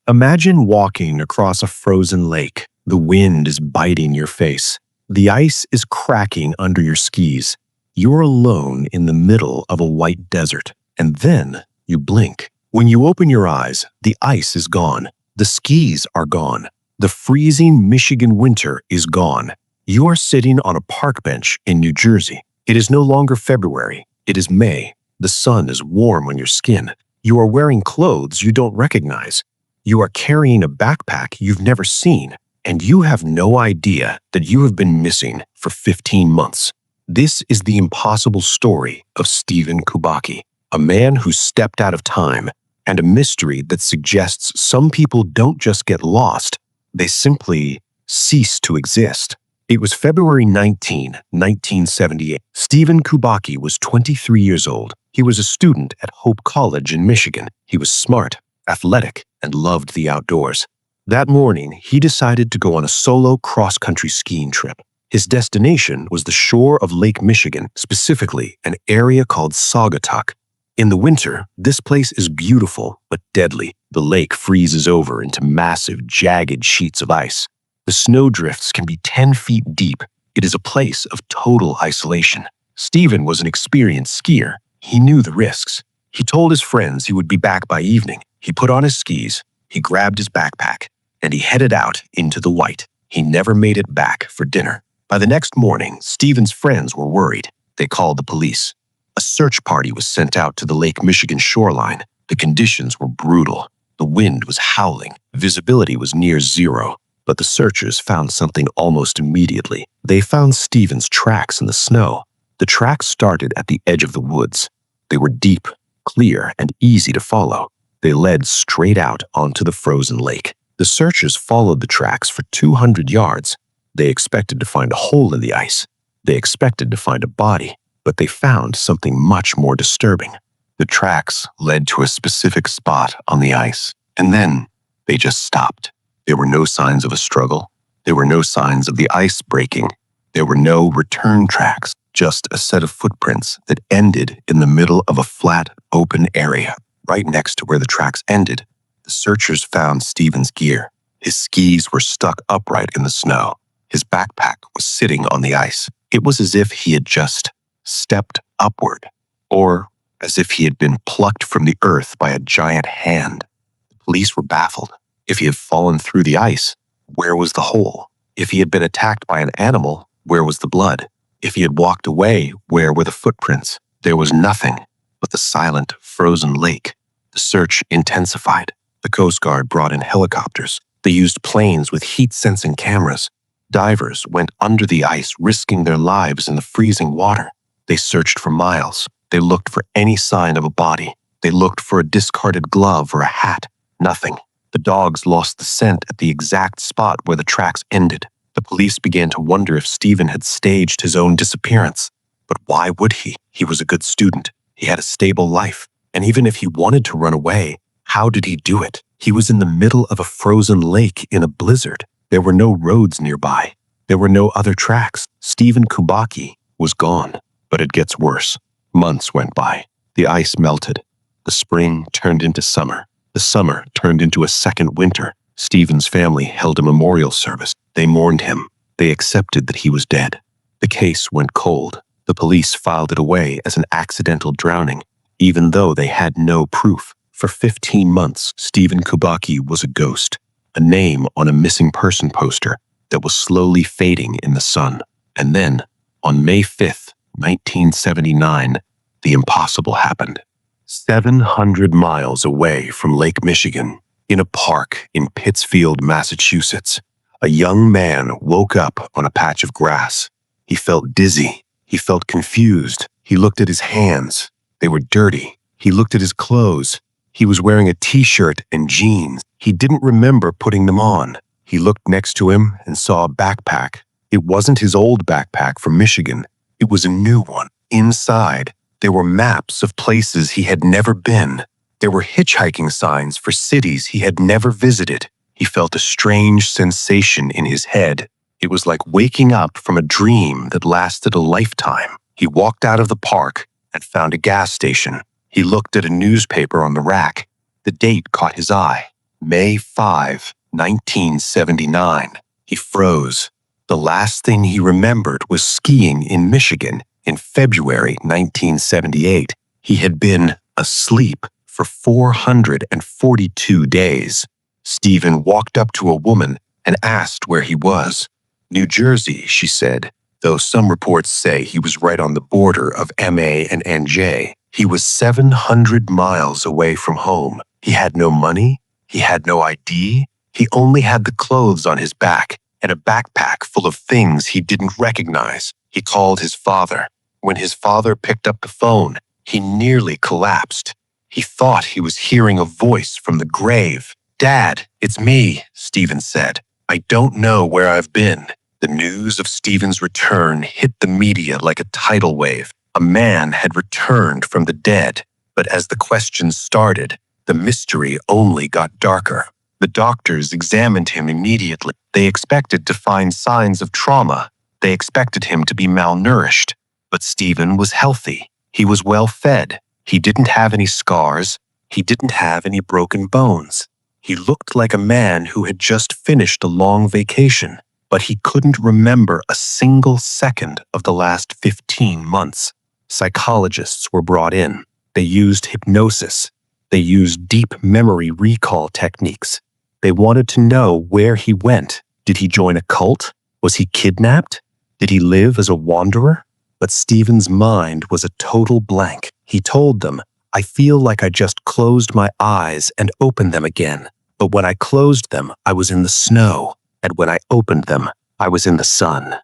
Imagine walking across a frozen lake. The wind is biting your face. The ice is cracking under your skis. You're alone in the middle of a white desert. And then you blink. When you open your eyes, the ice is gone. The skis are gone. The freezing Michigan winter is gone. You are sitting on a park bench in New Jersey. It is no longer February. It is May. The sun is warm on your skin. You are wearing clothes you don't recognize. You are carrying a backpack you've never seen, and you have no idea that you have been missing for 15 months. This is the impossible story of Steven Kubacki, a man who stepped out of time, and a mystery that suggests some people don't just get lost, they simply cease to exist. It was February 19, 1978. Steven Kubacki was 23 years old. He was a student at Hope College in Michigan. He was smart, athletic, and loved the outdoors. That morning, he decided to go on a solo cross-country skiing trip. His destination was the shore of Lake Michigan, specifically an area called Saugatuck. In the winter, this place is beautiful but deadly. The lake freezes over into massive, jagged sheets of ice. The snowdrifts can be 10 feet deep. It is a place of total isolation. Steven was an experienced skier. He knew the risks. He told his friends he would be back by evening. He put on his skis, he grabbed his backpack, and he headed out into the white. He never made it back for dinner. By the next morning, Steven's friends were worried. They called the police. A search party was sent out to the Lake Michigan shoreline. The conditions were brutal. The wind was howling. Visibility was near zero. But the searchers found something almost immediately. They found Steven's tracks in the snow. The tracks started at the edge of the woods. They were deep, clear, and easy to follow. They led straight out onto the frozen lake. The searchers followed the tracks for 200 yards. They expected to find a hole in the ice. They expected to find a body, but they found something much more disturbing. The tracks led to a specific spot on the ice, and then they just stopped. There were no signs of a struggle. There were no signs of the ice breaking. There were no return tracks, just a set of footprints that ended in the middle of a flat, open area. Right next to where the tracks ended, the searchers found Steven's gear. His skis were stuck upright in the snow. His backpack was sitting on the ice. It was as if he had just stepped upward, or as if he had been plucked from the earth by a giant hand. The police were baffled. If he had fallen through the ice, where was the hole? If he had been attacked by an animal, where was the blood? If he had walked away, where were the footprints? There was nothing but the silent, frozen lake. The search intensified. The Coast Guard brought in helicopters. They used planes with heat-sensing cameras. Divers went under the ice, risking their lives in the freezing water. They searched for miles. They looked for any sign of a body. They looked for a discarded glove or a hat. Nothing. The dogs lost the scent at the exact spot where the tracks ended. The police began to wonder if Steven had staged his own disappearance. But why would he? He was a good student. He had a stable life. And even if he wanted to run away, how did he do it? He was in the middle of a frozen lake in a blizzard. There were no roads nearby. There were no other tracks. Steven Kubacki was gone. But it gets worse. Months went by. The ice melted. The spring turned into summer. The summer turned into a second winter. Steven's family held a memorial service. They mourned him. They accepted that he was dead. The case went cold. The police filed it away as an accidental drowning, even though they had no proof. For 15 months, Steven Kubacki was a ghost, a name on a missing person poster that was slowly fading in the sun. And then, on May 5th, 1979, the impossible happened. 700 miles away from Lake Michigan, in a park in Pittsfield, Massachusetts, a young man woke up on a patch of grass. He felt dizzy. He felt confused. He looked at his hands. They were dirty. He looked at his clothes. He was wearing a t-shirt and jeans. He didn't remember putting them on. He looked next to him and saw a backpack. It wasn't his old backpack from Michigan. It was a new one. Inside, there were maps of places he had never been. There were hitchhiking signs for cities he had never visited. He felt a strange sensation in his head. It was like waking up from a dream that lasted a lifetime. He walked out of the park and found a gas station. He looked at a newspaper on the rack. The date caught his eye. May 5, 1979. He froze. The last thing he remembered was skiing in Michigan in February 1978. He had been asleep for 442 days. Steven walked up to a woman and asked where he was. New Jersey, she said, though some reports say he was right on the border of MA and NJ. He was 700 miles away from home. He had no money. He had no ID. He only had the clothes on his back and a backpack full of things he didn't recognize. He called his father. When his father picked up the phone, he nearly collapsed. He thought he was hearing a voice from the grave. "Dad, it's me," Steven said. "I don't know where I've been." The news of Steven's return hit the media like a tidal wave. A man had returned from the dead. But as the questions started, the mystery only got darker. The doctors examined him immediately. They expected to find signs of trauma. They expected him to be malnourished. But Steven was healthy. He was well fed. He didn't have any scars. He didn't have any broken bones. He looked like a man who had just finished a long vacation, but he couldn't remember a single second of the last 15 months. Psychologists were brought in. They used hypnosis. They used deep memory recall techniques. They wanted to know where he went. Did he join a cult? Was he kidnapped? Did he live as a wanderer? But Steven's mind was a total blank. He told them, "I feel like I just closed my eyes and opened them again. But when I closed them, I was in the snow. And when I opened them, I was in the sun."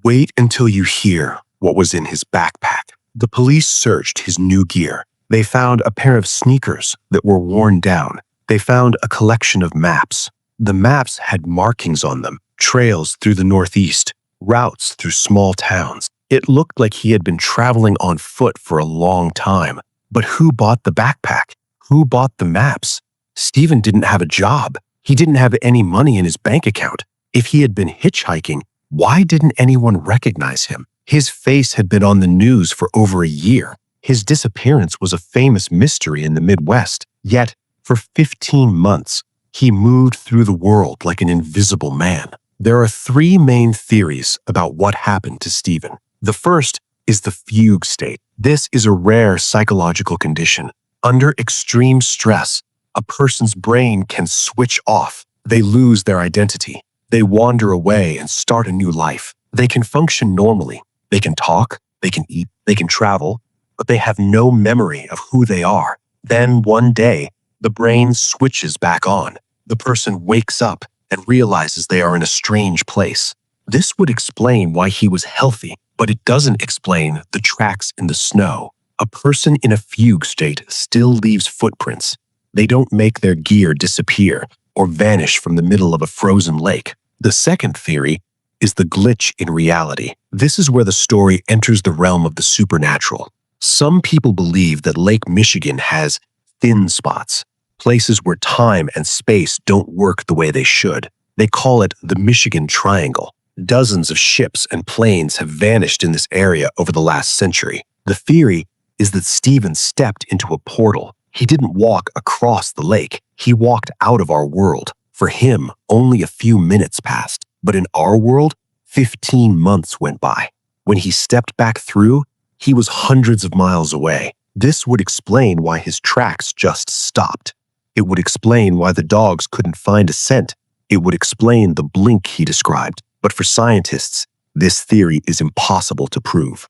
Wait until you hear what was in his backpack. The police searched his new gear. They found a pair of sneakers that were worn down. They found a collection of maps. The maps had markings on them, trails through the Northeast, routes through small towns. It looked like he had been traveling on foot for a long time. But who bought the backpack? Who bought the maps? Steven didn't have a job. He didn't have any money in his bank account. If he had been hitchhiking, why didn't anyone recognize him? His face had been on the news for over a year. His disappearance was a famous mystery in the Midwest. Yet, for 15 months, he moved through the world like an invisible man. There are three main theories about what happened to Steven. The first is the fugue state. This is a rare psychological condition. Under extreme stress, a person's brain can switch off. They lose their identity. They wander away and start a new life. They can function normally. They can talk, they can eat, they can travel, but they have no memory of who they are. Then one day, the brain switches back on. The person wakes up and realizes they are in a strange place. This would explain why he was healthy, but it doesn't explain the tracks in the snow. A person in a fugue state still leaves footprints. They don't make their gear disappear or vanish from the middle of a frozen lake. The second theory is the glitch in reality. This is where the story enters the realm of the supernatural. Some people believe that Lake Michigan has thin spots, places where time and space don't work the way they should. They call it the Michigan Triangle. Dozens of ships and planes have vanished in this area over the last century. The theory is that Steven stepped into a portal. He didn't walk across the lake. He walked out of our world. For him, only a few minutes passed. But in our world, 15 months went by. When he stepped back through, he was hundreds of miles away. This would explain why his tracks just stopped. It would explain why the dogs couldn't find a scent. It would explain the blink he described. But for scientists, this theory is impossible to prove.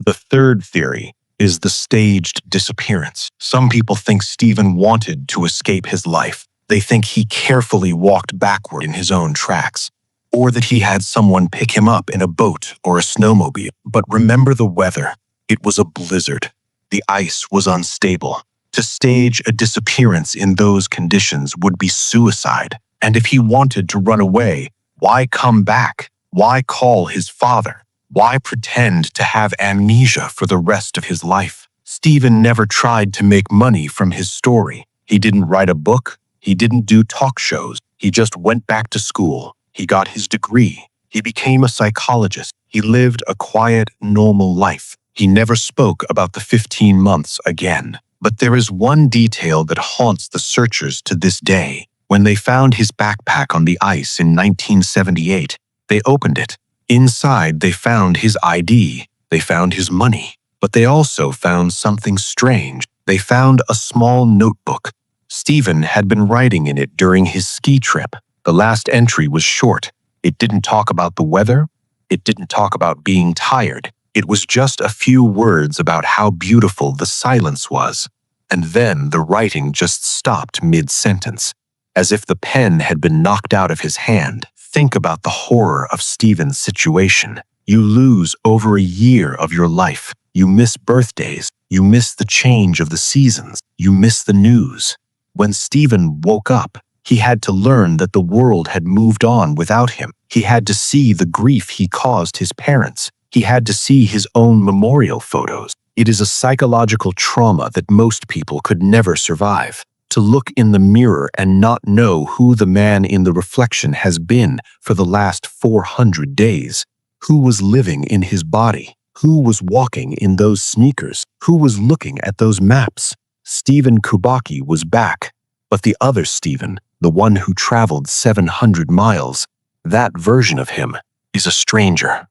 The third theory is the staged disappearance. Some people think Steven wanted to escape his life. They think he carefully walked backward in his own tracks, or that he had someone pick him up in a boat or a snowmobile. But remember the weather. It was a blizzard. The ice was unstable. To stage a disappearance in those conditions would be suicide. And if he wanted to run away, why come back? Why call his father? Why pretend to have amnesia for the rest of his life? Steven never tried to make money from his story. He didn't write a book. He didn't do talk shows. He just went back to school. He got his degree. He became a psychologist. He lived a quiet, normal life. He never spoke about the 15 months again. But there is one detail that haunts the searchers to this day. When they found his backpack on the ice in 1978, they opened it. Inside, they found his ID. They found his money. But they also found something strange. They found a small notebook. Steven had been writing in it during his ski trip. The last entry was short. It didn't talk about the weather. It didn't talk about being tired. It was just a few words about how beautiful the silence was. And then the writing just stopped mid-sentence, as if the pen had been knocked out of his hand. Think about the horror of Steven's situation. You lose over a year of your life. You miss birthdays. You miss the change of the seasons. You miss the news. When Steven woke up, he had to learn that the world had moved on without him. He had to see the grief he caused his parents. He had to see his own memorial photos. It is a psychological trauma that most people could never survive. To look in the mirror and not know who the man in the reflection has been for the last 400 days. Who was living in his body? Who was walking in those sneakers? Who was looking at those maps? Steven Kubacki was back, but the other Steven, the one who traveled 700 miles, that version of him is a stranger.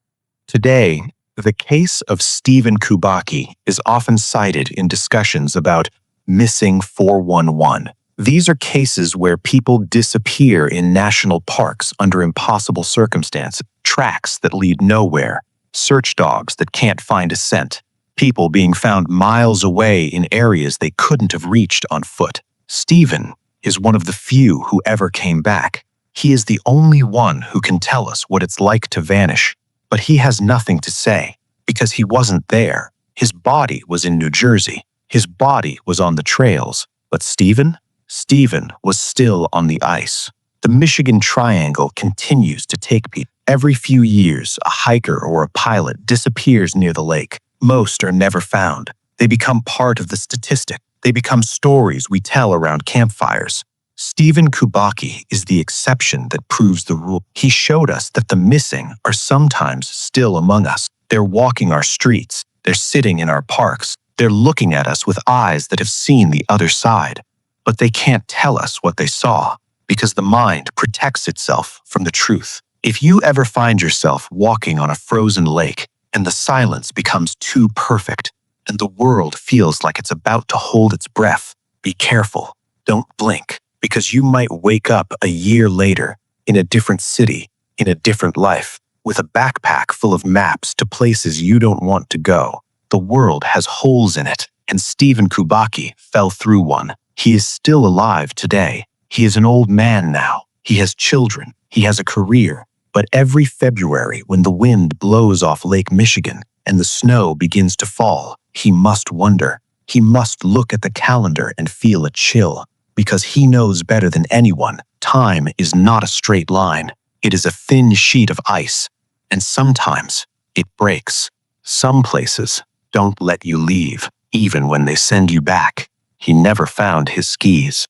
Today, the case of Steven Kubacki is often cited in discussions about missing 411. These are cases where people disappear in national parks under impossible circumstances, tracks that lead nowhere, search dogs that can't find a scent, people being found miles away in areas they couldn't have reached on foot. Steven is one of the few who ever came back. He is the only one who can tell us what it's like to vanish, but he has nothing to say because he wasn't there. His body was in New Jersey. His body was on the trails, but Steven was still on the ice. The Michigan Triangle continues to take people. Every few years, a hiker or a pilot disappears near the lake. Most are never found. They become part of the statistic. They become stories we tell around campfires. Steven Kubacki is the exception that proves the rule. He showed us that the missing are sometimes still among us. They're walking our streets. They're sitting in our parks. They're looking at us with eyes that have seen the other side. But they can't tell us what they saw because the mind protects itself from the truth. If you ever find yourself walking on a frozen lake and the silence becomes too perfect and the world feels like it's about to hold its breath, be careful. Don't blink, because you might wake up a year later in a different city, in a different life, with a backpack full of maps to places you don't want to go. The world has holes in it, and Steven Kubacki fell through one. He is still alive today. He is an old man now. He has children. He has a career. But every February, when the wind blows off Lake Michigan and the snow begins to fall, he must wonder. He must look at the calendar and feel a chill, because he knows better than anyone, time is not a straight line. It is a thin sheet of ice, and sometimes it breaks. Some places don't let you leave, even when they send you back. He never found his skis.